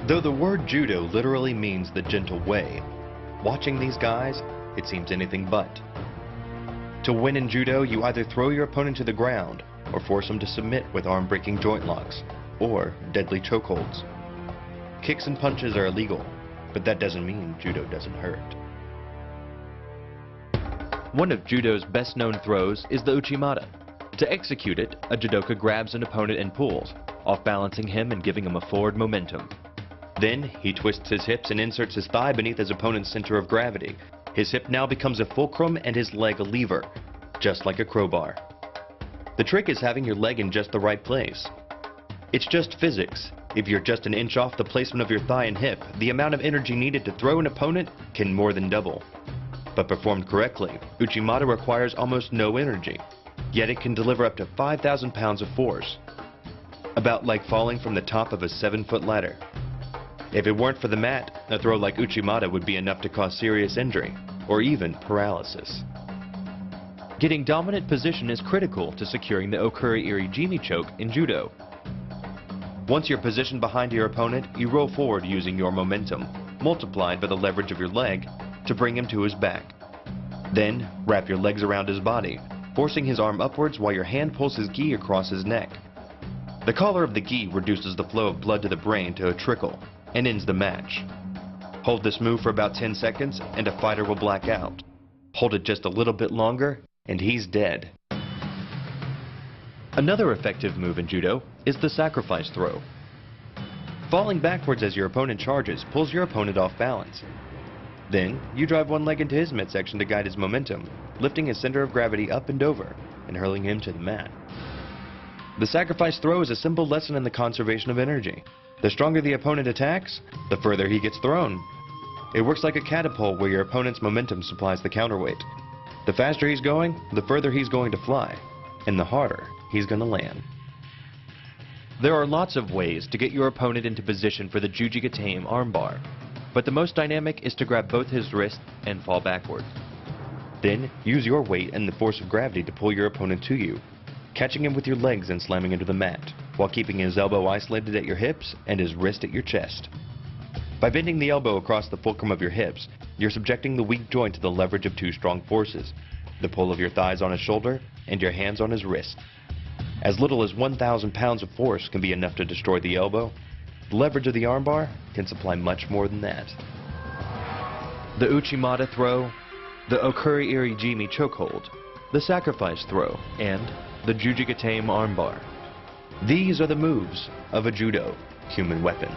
Though the word judo literally means the gentle way, watching these guys, it seems anything but. To win in judo, you either throw your opponent to the ground or force him to submit with arm-breaking joint locks or deadly chokeholds. Kicks and punches are illegal, but that doesn't mean judo doesn't hurt. One of judo's best-known throws is the uchimata. To execute it, a judoka grabs an opponent and pulls, off-balancing him and giving him a forward momentum. Then, he twists his hips and inserts his thigh beneath his opponent's center of gravity. His hip now becomes a fulcrum and his leg a lever, just like a crowbar. The trick is having your leg in just the right place. It's just physics. If you're just an inch off the placement of your thigh and hip, the amount of energy needed to throw an opponent can more than double. But performed correctly, uchimata requires almost no energy, yet it can deliver up to 5,000 pounds of force. About like falling from the top of a 7-foot ladder. If it weren't for the mat, a throw like uchimata would be enough to cause serious injury, or even paralysis. Getting dominant position is critical to securing the okuri-iri-jimi choke in judo. Once you're positioned behind your opponent, you roll forward using your momentum, multiplied by the leverage of your leg, to bring him to his back. Then, wrap your legs around his body, forcing his arm upwards while your hand pulls his gi across his neck. The collar of the gi reduces the flow of blood to the brain to a trickle, and ends the match. Hold this move for about 10 seconds and a fighter will black out. Hold it just a little bit longer and he's dead. Another effective move in judo is the sacrifice throw. Falling backwards as your opponent charges pulls your opponent off balance. Then, you drive one leg into his midsection to guide his momentum, lifting his center of gravity up and over and hurling him to the mat. The sacrifice throw is a simple lesson in the conservation of energy. The stronger the opponent attacks, the further he gets thrown. It works like a catapult where your opponent's momentum supplies the counterweight. The faster he's going, the further he's going to fly, and the harder he's going to land. There are lots of ways to get your opponent into position for the Judo Japan armbar, but the most dynamic is to grab both his wrists and fall backward. Then, use your weight and the force of gravity to pull your opponent to you, catching him with your legs and slamming into the mat, while keeping his elbow isolated at your hips and his wrist at your chest. By bending the elbow across the fulcrum of your hips, you're subjecting the weak joint to the leverage of two strong forces, the pull of your thighs on his shoulder and your hands on his wrist. As little as 1,000 pounds of force can be enough to destroy the elbow. The leverage of the armbar can supply much more than that. The uchimata throw, the okuri-iri-jimi chokehold, the sacrifice throw, and the Judo Japan armbar. These are the moves of a judo human weapon.